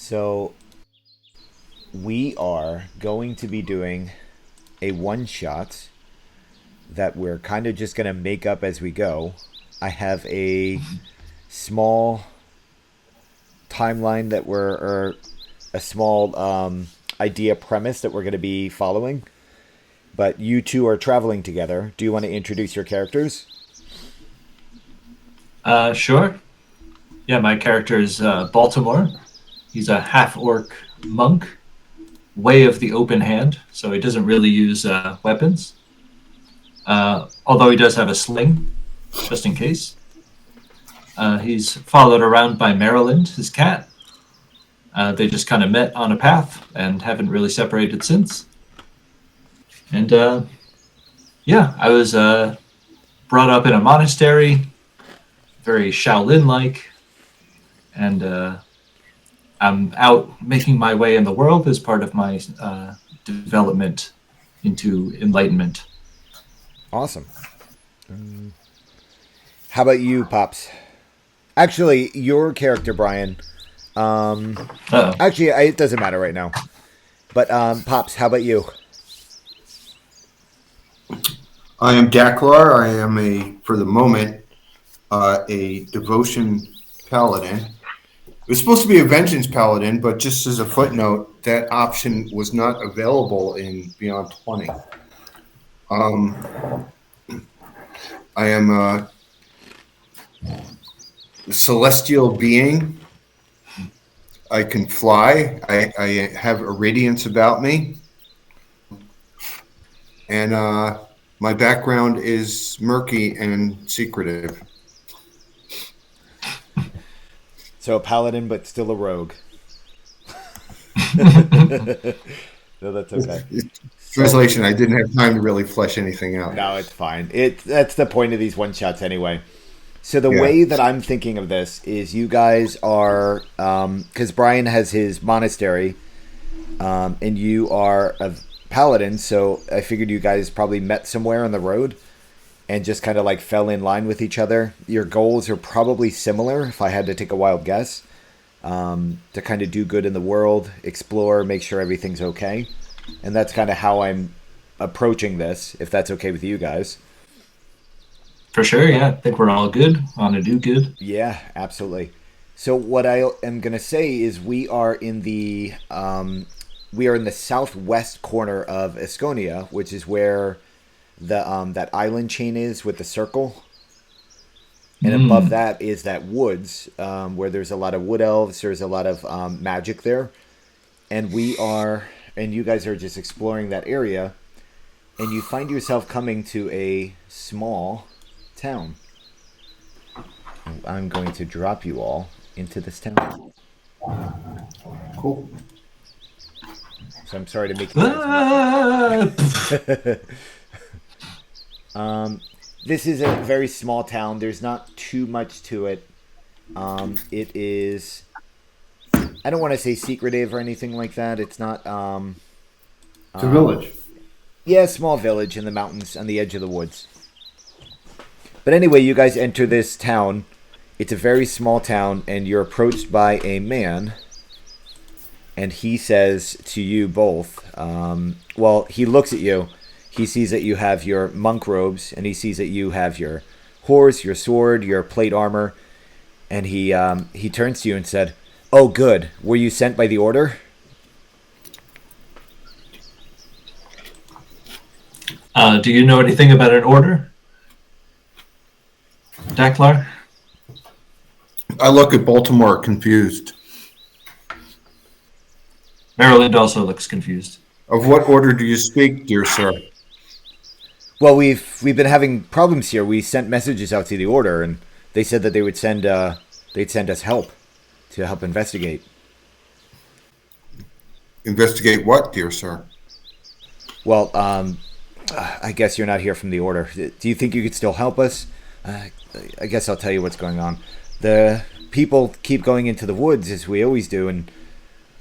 So we are going to be doing a one shot that we're kind of just going to make up as we go. I have a small timeline that or a small idea premise that we're going to be following. But you two are traveling together. Do you want to introduce your characters? Sure. Yeah, my character is Baltimore. He's a half-orc monk, way of the open hand, so he doesn't really use weapons. Although he does have a sling, just in case. He's followed around by Maryland, his cat. They just kind of met on a path and haven't really separated since. And yeah, I was brought up in a monastery, very Shaolin-like, and I'm out making my way in the world as part of my development into enlightenment. Awesome. How about you, Pops? Actually, your character, Brian. Uh-oh. Actually, it doesn't matter right now. But Pops, how about you? I am Daklar. I am for the moment, a devotion paladin. It was supposed to be a vengeance paladin, but just as a footnote, that option was not available in Beyond 20. I am a celestial being. I can fly. I have a radiance about me. And my background is murky and secretive. So a paladin, but still a rogue. No, that's okay. Translation, I didn't have time to really flesh anything out. No, it's fine. That's the point of these one shots anyway. So the Yeah. way that I'm thinking of this is you guys are, because Brian has his monastery, and you are a paladin, so I figured you guys probably met somewhere on the road and just kind of like fell in line with each other. Your goals are probably similar, if I had to take a wild guess, to kind of do good in the world, explore, make sure everything's okay. And that's kind of how I'm approaching this, if that's okay with you guys. For sure, yeah. I think we're all good. Want to do good. Yeah, absolutely. So what I am gonna say is we are in the southwest corner of Eskonia, which is where the that island chain is with the circle, and above that is that woods where there's a lot of wood elves. There's a lot of magic there, and you guys are just exploring that area, and you find yourself coming to a small town. I'm going to drop you all into this town. Cool. So I'm sorry to make you guys this is a very small town. There's not too much to it. It is, I don't want to say secretive or anything like that. It's not It's a village. yeah, small village in the mountains on the edge of the woods. But anyway, you guys enter this town. It's a very small town, and you're approached by a man. And he says to you both, well, he looks at you. He sees that you have your monk robes, and he sees that you have your horse, your sword, your plate armor. And he turns to you and said, "Oh, good. Were you sent by the order?" Do you know anything about an order, Daklar? I look at Baltimore confused. Maryland also looks confused. Of what order do you speak, dear sir? Well, we've been having problems here. We sent messages out to the order, and they said that they would they'd send us help to help investigate. Investigate what, dear sir? Well, I guess you're not here from the order. Do you think you could still help us? I guess I'll tell you what's going on. The people keep going into the woods as we always do, and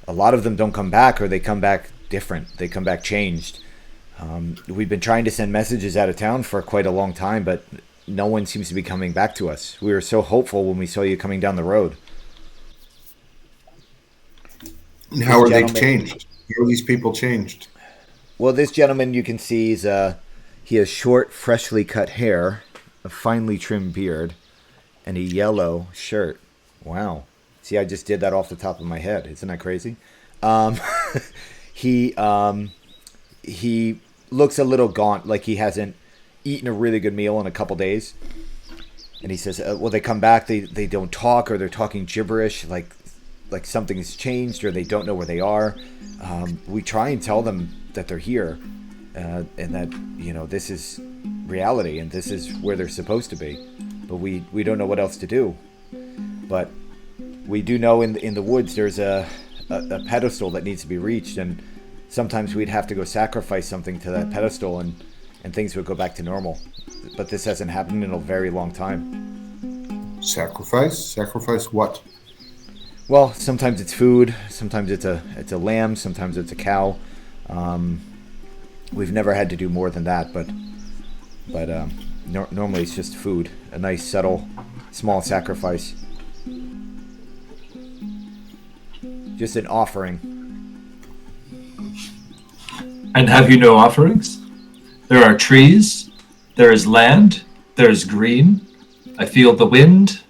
a lot of them don't come back, or they come back different. They come back changed. We've been trying to send messages out of town for quite a long time, but no one seems to be coming back to us. We were so hopeful when we saw you coming down the road. And how are they gentleman- changed? How are these people changed? Well, this gentleman you can see he has short, freshly cut hair, a finely trimmed beard, and a yellow shirt. Wow. See, I just did that off the top of my head. Isn't that crazy? He looks a little gaunt, like he hasn't eaten a really good meal in a couple days. And he says, well, they come back, they don't talk, or they're talking gibberish, like something's changed, or they don't know where they are. We try and tell them that they're here, and that, this is reality, and this is where they're supposed to be. But we don't know what else to do. But we do know in the woods there's a pedestal that needs to be reached, and sometimes we'd have to go sacrifice something to that pedestal, and things would go back to normal. But this hasn't happened in a very long time. Sacrifice? Sacrifice what? Well, sometimes it's food, sometimes it's a lamb, sometimes it's a cow. We've never had to do more than that, but normally it's just food, a nice, subtle, small sacrifice. Just an offering. And have you no offerings? There are trees, there is land, there is green. I feel the wind.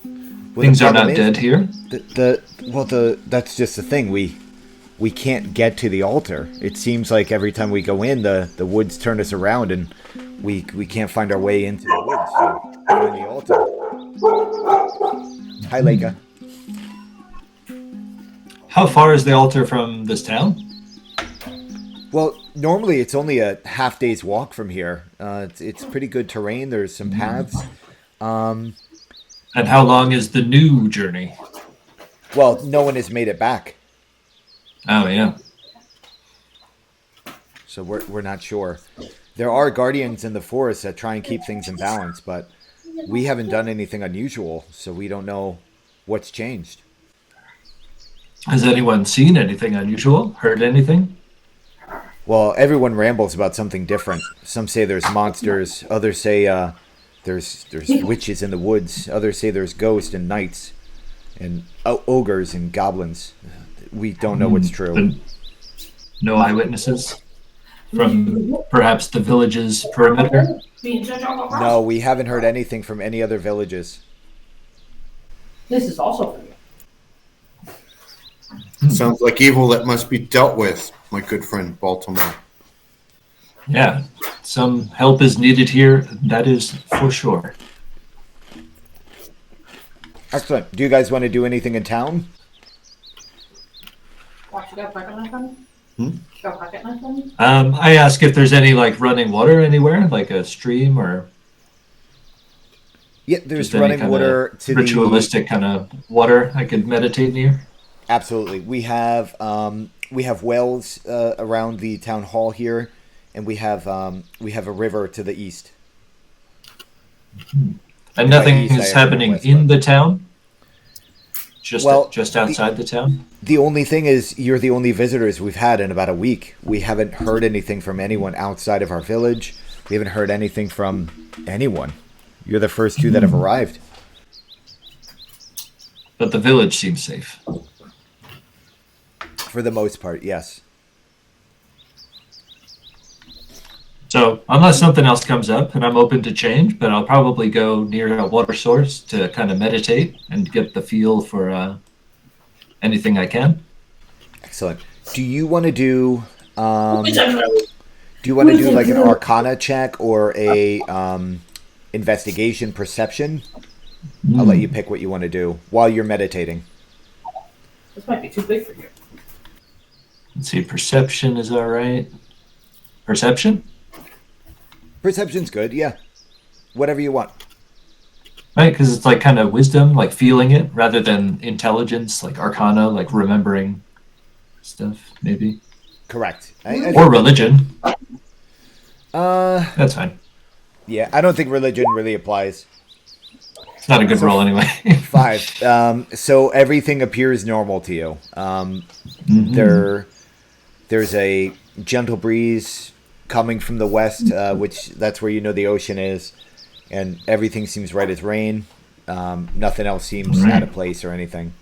Well, Things are not dead here. That's just the thing. We can't get to the altar. It seems like every time we go in, the woods turn us around, and we can't find our way into the woods to find the altar. Hi, Leica. How far is the altar from this town? Well, normally it's only a half day's walk from here. It's pretty good terrain. There's some paths. And how long is the new journey? Well, no one has made it back, Oh, yeah. so we're not sure. There are guardians in the forest that try and keep things in balance, but we haven't done anything unusual, so we don't know what's changed. Has anyone seen anything unusual? Heard anything? Well, everyone rambles about something different. Some say there's monsters. Others say there's witches in the woods. Others say there's ghosts and knights and ogres and goblins. We don't know what's true. And no eyewitnesses from perhaps the village's perimeter? No, we haven't heard anything from any other villages. This is also for you. Sounds like evil that must be dealt with, my good friend Baltimore. Yeah, some help is needed here, that is for sure. Excellent. Do you guys want to do anything in town? Watch, you got a pocket knife on Hmm? you? Got a pocket knife on you? I ask if there's any running water anywhere, like a stream or Yeah, there's just any running kind water of to ritualistic kind of water I could meditate near. Absolutely. We have wells around the town hall here, and we have a river to the east. And nothing east, I is have happening west, in but- the town? Just Well, just outside the town? The only thing is, you're the only visitors we've had in about a week. We haven't heard anything from anyone outside of our village. We haven't heard anything from anyone. You're the first two that have arrived. But the village seems safe. For the most part, yes. So unless something else comes up, and I'm open to change, but I'll probably go near a water source to kind of meditate and get the feel for anything I can. Excellent. Do you want to do like an Arcana check or a investigation perception? I'll let you pick what you want to do while you're meditating. This might be too big for you. Let's see, perception is all right. Perception? Perception's good, yeah. Whatever you want. Right, because it's like kind of wisdom, like feeling it, rather than intelligence, like arcana, like remembering stuff, maybe. Correct. Or religion. That's fine. Yeah, I don't think religion really applies. It's not a good roll anyway. 5. So everything appears normal to you. There's a gentle breeze coming from the west, which that's where you know the ocean is, and everything seems right as rain. Nothing else seems out of place or anything.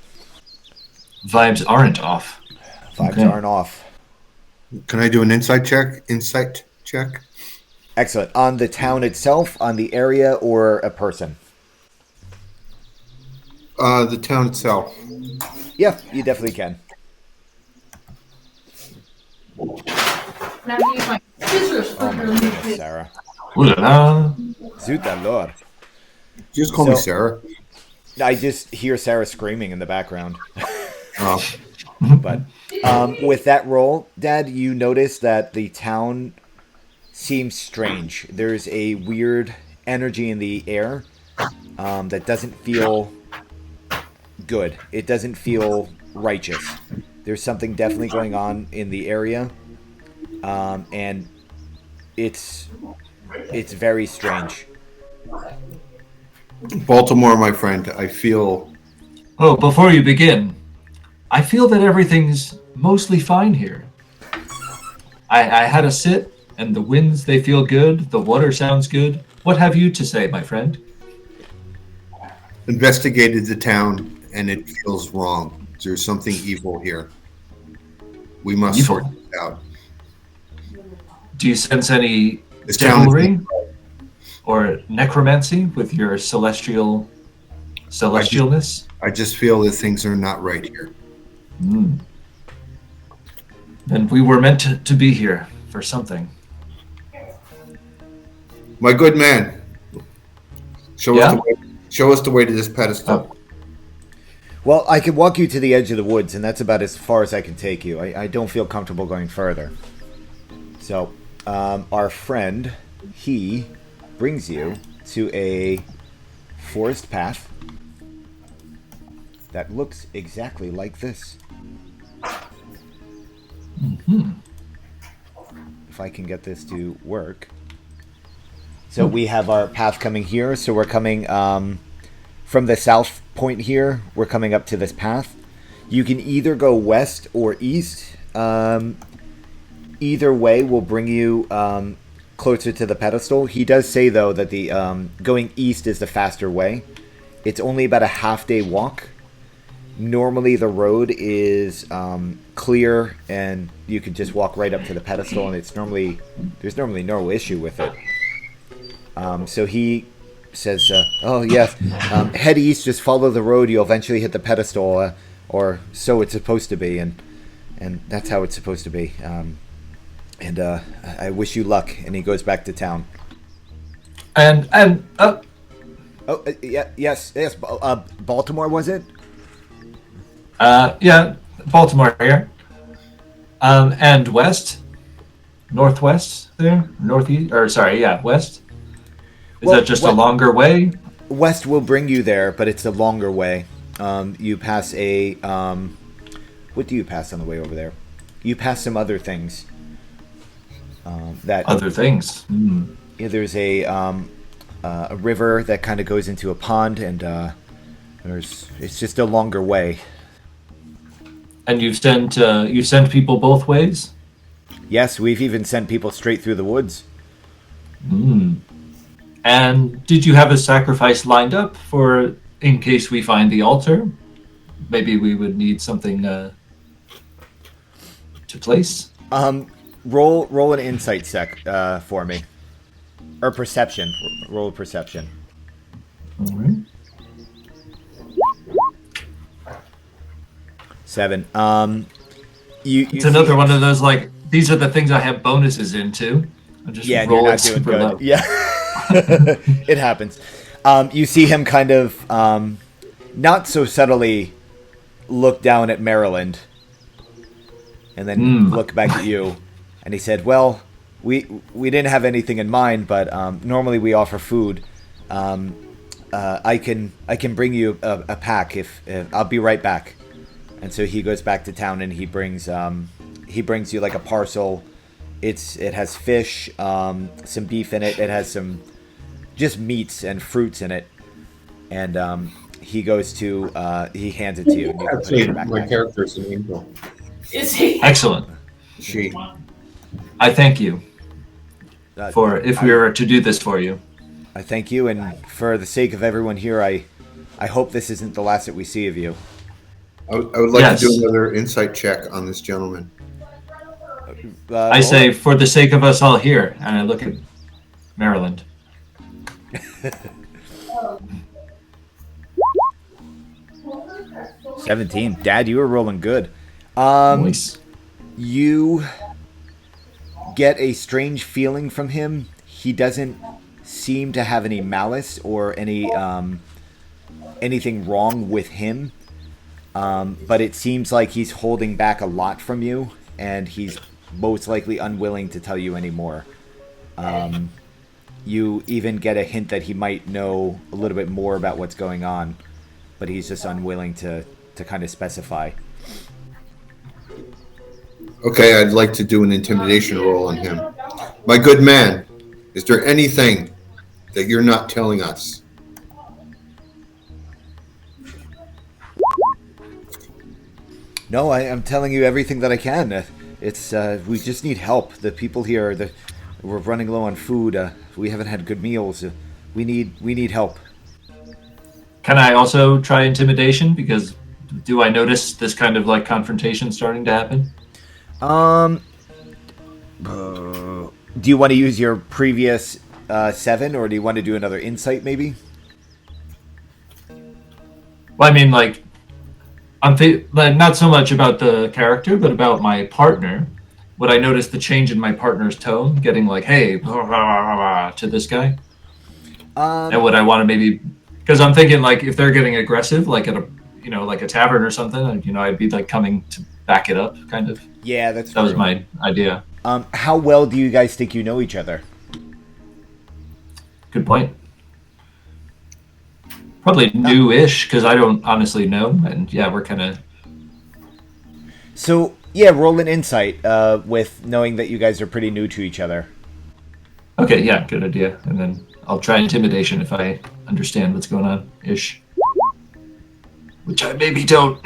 Vibes aren't off. Vibes Okay. aren't off. Can I do an insight check? Insight check? Excellent. On the town itself, on the area, or a person? The town itself. Yeah, you definitely can. Now I use my scissors for Oh my your goodness, new Sarah. Ooh la la. Zut alors. Just call me So- Sarah. I just hear Sarah screaming in the background. Oh, But with that roll, Dad, you notice that the town seems strange. There's a weird energy in the air that doesn't feel good. It doesn't feel righteous. There's something definitely going on in the area, and it's very strange. Baltimore, my friend. I feel. Oh, before you begin, I feel that everything's mostly fine here. I had a sit, and the winds, they feel good. The water sounds good. What have you to say, my friend? Investigated the town, and it feels wrong. There's something evil here. We must Evil? sort this out. Do you sense any This town devilry is- or necromancy with your celestialness? I just feel that things are not right here. Then we were meant to be here for something. My good man, show Yeah? us the way. Show us the way to this pedestal. Well, I can walk you to the edge of the woods, and that's about as far as I can take you. I don't feel comfortable going further. So, our friend, he brings you to a forest path that looks exactly like this. If I can get this to work. So we have our path coming here. So we're coming from the south point here. We're coming up to this path. You can either go west or east. Either way will bring you closer to the pedestal. He does say, though, that the going east is the faster way. It's only about a half-day walk. Normally the road is clear and you can just walk right up to the pedestal, and there's normally no issue with it. So he says, oh yes, head east, just follow the road, you'll eventually hit the pedestal, or so it's supposed to be, and that's how it's supposed to be. And I wish you luck. And he goes back to town. Oh, yes. Baltimore, was it? Yeah, Baltimore here. And west, northwest there, northeast, or sorry, yeah, west. Is Well, that just a longer way? West will bring you there, but it's a longer way. You pass a what do you pass on the way over there? You pass some other things. Other things. Yeah, there's a river that kind of goes into a pond, and it's just a longer way. And you sent people both ways? Yes, we've even sent people straight through the woods. And did you have a sacrifice lined up for in case we find the altar? Maybe we would need something to place. Roll an insight for me, or perception. Roll a perception. All right. 7. It's another one of those, like, these are the things I have bonuses into. I just Yeah, and roll you're it not doing super good. low. Yeah, it happens. You see him kind of not so subtly look down at Maryland, and then look back at you, and he said, "Well, we didn't have anything in mind, but normally we offer food. I can bring you a pack if I'll be right back." And so he goes back to town, and he brings you like a parcel. It has fish, some beef in it. It has some just meats and fruits in it. And he goes to he hands it to you. And you can put it in your My backpack. character is an angel. Is he? Excellent. She. I thank you for if we I- were to do this for you. I thank you, and for the sake of everyone here, I hope this isn't the last that we see of you. I would like Yes. to do another insight check on this gentleman. I say, for the sake of us all here, and I look at Maryland. 17. Dad, you were rolling good. Nice. You get a strange feeling from him. He doesn't seem to have any malice or any anything wrong with him. But it seems like he's holding back a lot from you, and he's most likely unwilling to tell you any more. You even get a hint that he might know a little bit more about what's going on, but he's just unwilling to kind of specify. Okay, I'd like to do an intimidation roll on him. My good man, is there anything that you're not telling us? No, I'm telling you everything that I can. It's we just need help. The people here, we're running low on food. We haven't had good meals. We need help. Can I also try intimidation? Because do I notice this kind of like confrontation starting to happen? Do you want to use your previous 7, or do you want to do another insight maybe? Well, I mean, like, like, not so much about the character, but about my partner. Would I notice the change in my partner's tone, getting like, "Hey," to this guy? And would I want to maybe, because I'm thinking like if they're getting aggressive, like at a like a tavern or something, I'd be like coming to back it up, kind of. Yeah, that was my idea. How well do you guys think you know each other? Good point. Probably new-ish, because I don't honestly know, and yeah, we're kind of. So yeah, roll an insight with knowing that you guys are pretty new to each other. Okay, yeah, good idea. And then I'll try intimidation if I understand what's going on, ish. Which I maybe don't.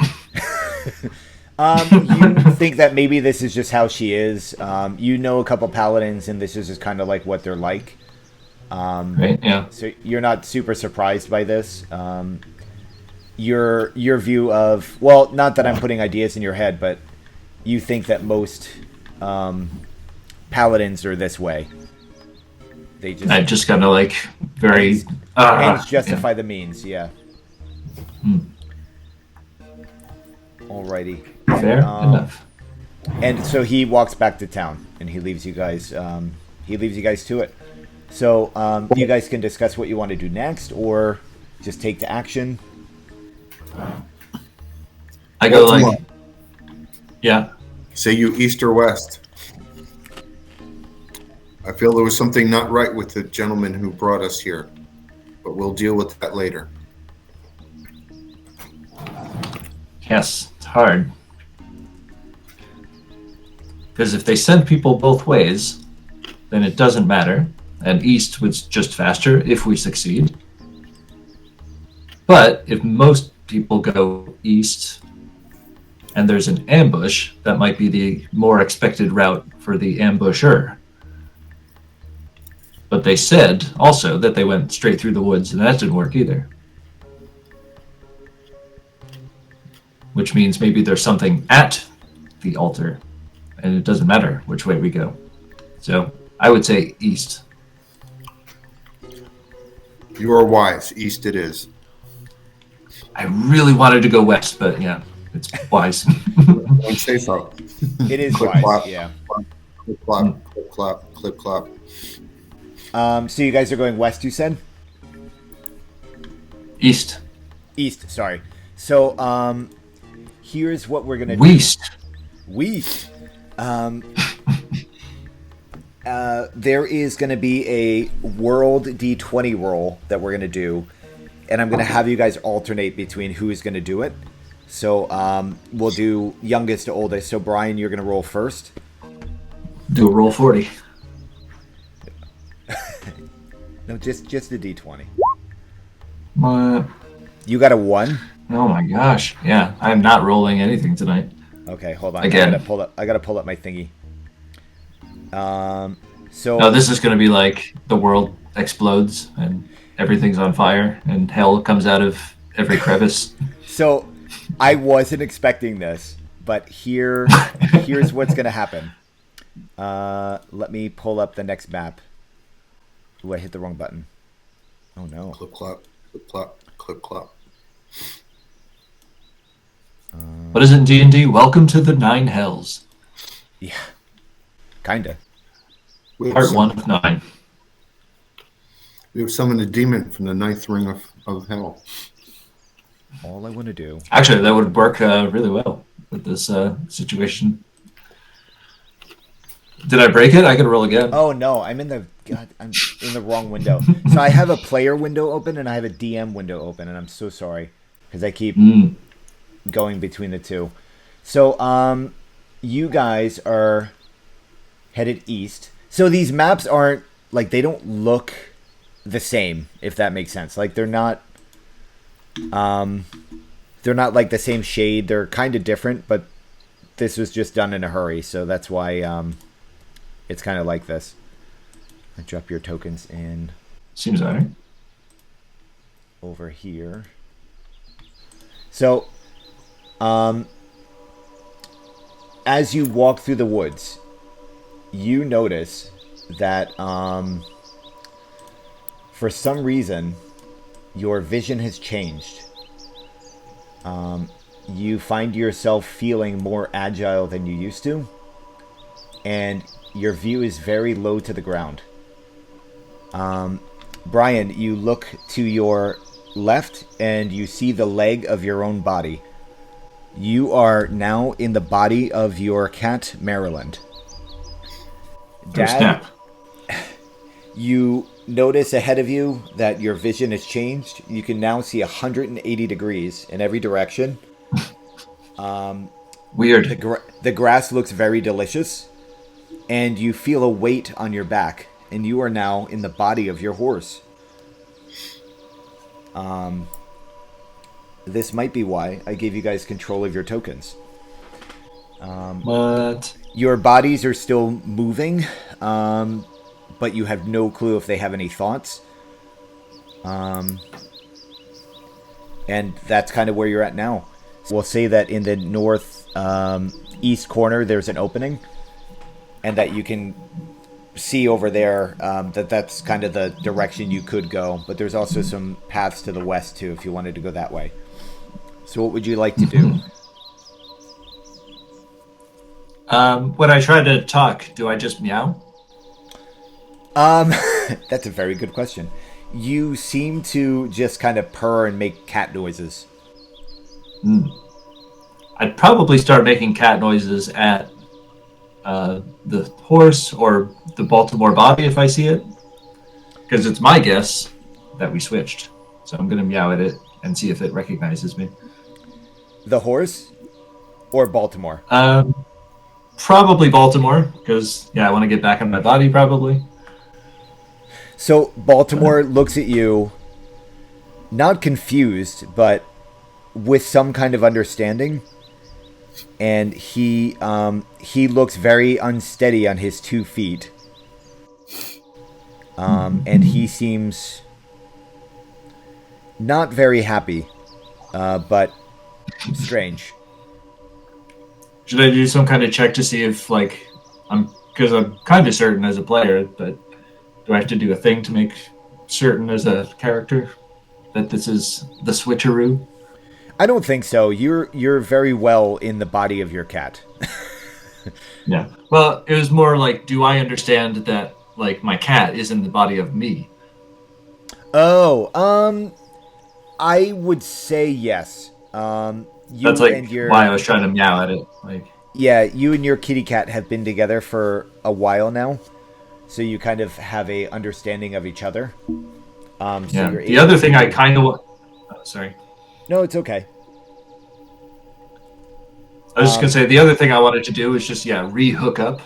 You think that maybe this is just how she is. You know a couple paladins, and this is just kind of like what they're like. Right, yeah. So you're not super surprised by this. Your view of, well, not that I'm putting ideas in your head, but you think that most paladins are this way. They just I just kind of like very ends justify the means, yeah. Alrighty. Fair enough. And so he walks back to town, and he leaves you guys. He leaves you guys to it. So you guys can discuss what you want to do next, or just take to action. I go like, yeah. Say you east or west. I feel there was something not right with the gentleman who brought us here, but we'll deal with that later. Yes, it's hard. Because if they send people both ways, then it doesn't matter. And east was just faster if we succeed. But if most people go east and there's an ambush, that might be the more expected route for the ambusher. But they said also that they went straight through the woods, and that didn't work either. Which means maybe there's something at the altar, and it doesn't matter which way we go. So I would say east. You are wise. East it is. I really wanted to go west, but yeah, it's wise. Don't say so. It is Clip wise, clop. yeah. Clip clop, clip clop, clip clop. So you guys are going west, you said? East. East, sorry. So here's what we're gonna do. West. West. There is going to be a world D20 roll that we're going to do, and I'm going to have you guys alternate between who's going to do it. So we'll do youngest to oldest. So Brian, you're going to roll first. Do a roll 40. No, just a D20. What? You got a 1? Oh my gosh. Yeah, I'm not rolling anything tonight. Okay, hold on. Again. I gotta pull up my thingy. So No, this is going to be like the world explodes and everything's on fire and hell comes out of every crevice. So I wasn't expecting this, but here's what's gonna happen. Let me pull up the next map. Ooh, I hit the wrong button. Oh no. Clip clop, clip clop, clip clop. What is it in D&D? Welcome to the Nine Hells. Yeah, kinda. Part 1 of 9. We have summoned a demon from the ninth ring of hell. All I want to do. Actually, that would work really well with this situation. Did I break it? I could roll again. Oh no, I'm in the wrong window. So I have a player window open and I have a DM window open, and I'm so sorry because I keep going between the two. So you guys are headed east. So these maps aren't like, they don't look the same, if that makes sense. Like they're not like the same shade. They're kind of different, but this was just done in a hurry, so that's why it's kind of like this. I drop your tokens in. Seems alright. Over here. So, as you walk through the woods, you notice that for some reason your vision has changed. You find yourself feeling more agile than you used to, and your view is very low to the ground. Brian, you look to your left and you see the leg of your own body. You are now in the body of your cat, Maryland. Dad, you notice ahead of you that your vision has changed. You can now see 180 degrees in every direction. Weird. The grass looks very delicious, and you feel a weight on your back, and you are now in the body of your horse. This might be why I gave you guys control of your tokens. What? Your bodies are still moving, but you have no clue if they have any thoughts. And that's kind of where you're at now. We'll say that in the north east corner there's an opening, and that you can see over there that's kind of the direction you could go. But there's also some paths to the west too if you wanted to go that way. So what would you like to do? When I try to talk, do I just meow? That's a very good question. You seem to just kind of purr and make cat noises. I'd probably start making cat noises at the horse or the Baltimore body if I see it. Because it's my guess that we switched. So I'm going to meow at it and see if it recognizes me. The horse or Baltimore? Probably Baltimore, because, I want to get back in my body, probably. So Baltimore looks at you, not confused, but with some kind of understanding. And he looks very unsteady on his 2 feet. And he seems not very happy, but strange. Should I do some kind of check to see if, because I'm kind of certain as a player, but do I have to do a thing to make certain as a character that this is the switcheroo? I don't think so. You're very well in the body of your cat. Yeah. Well, it was more like, do I understand that, my cat is in the body of me? Oh, I would say yes. That's why I was trying to meow at it. Yeah, you and your kitty cat have been together for a while now, so you kind of have a understanding of each other. The other thing I kind of sorry. No, it's okay. I was just gonna say the other thing I wanted to do is just re-hook up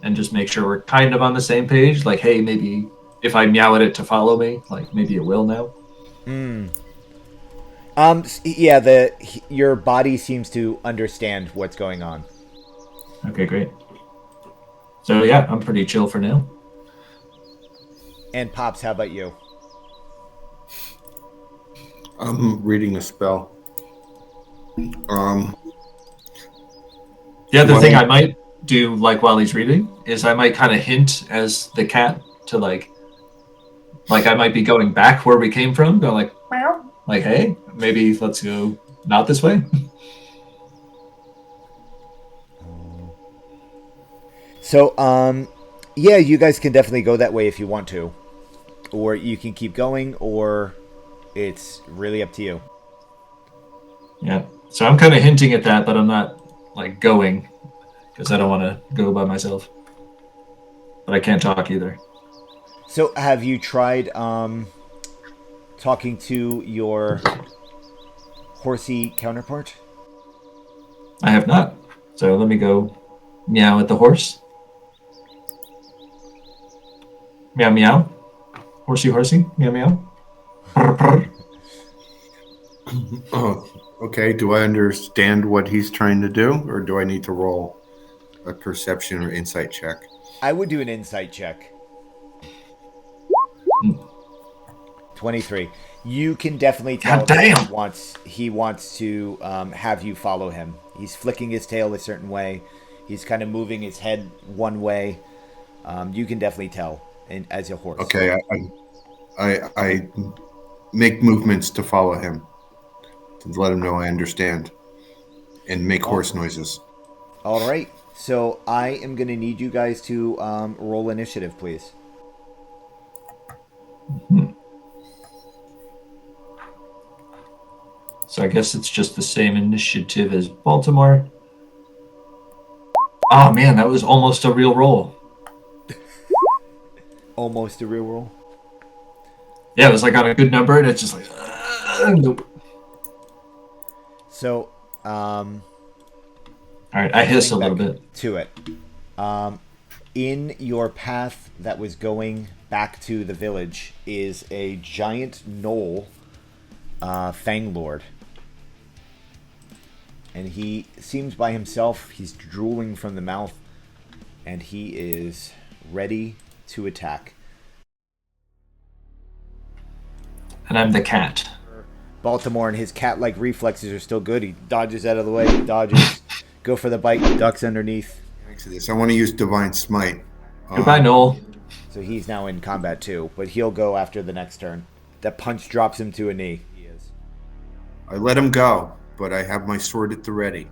and just make sure we're kind of on the same page. Like, hey, maybe if I meow at it to follow me, maybe it will now. Your body seems to understand what's going on. Okay, great. So I'm pretty chill for now. And Pops, how about you? I'm reading a spell. Um, The other Well, thing I might do, like while he's reading, is I might kind of hint as the cat to like I might be going back where we came from, going like meow, like hey, maybe let's go not this way. So, yeah, you guys can definitely go that way if you want to. Or you can keep going, or it's really up to you. Yeah. So I'm kind of hinting at that, but I'm not like going because I don't want to go by myself. But I can't talk either. So, have you tried talking to your horsey counterpart? I have not. So let me go meow at the horse. Meow meow. Horsey horsey. Meow meow. Purr, purr. oh, okay. Do I understand what he's trying to do, or do I need to roll a perception or insight check? I would do an insight check. 23. You can definitely tell God that damn. he wants to have you follow him. He's flicking his tail a certain way. He's kind of moving his head one way. You can definitely tell as a horse. Okay, I make movements to follow him, to let him know I understand, and make horse noises. All right. So I am going to need you guys to roll initiative, please. So I guess it's just the same initiative as Baltimore. Oh man, that was almost a real roll. Almost a real roll. Yeah, it was like on a good number, and it's just like nope. So, All right, I hiss a little back bit. to it. In your path that was going back to the village is a giant knoll, Fang Lord. And he seems by himself. He's drooling from the mouth, and he is ready to attack. And I'm the cat. Baltimore and his cat-like reflexes are still good. He dodges out of the way, dodges, go for the bite, ducks underneath. Thanks to this, I want to use Divine Smite. Goodbye, Noel. So he's now in combat too, but he'll go after the next turn. That punch drops him to a knee. He is. I let him go, but I have my sword at the ready.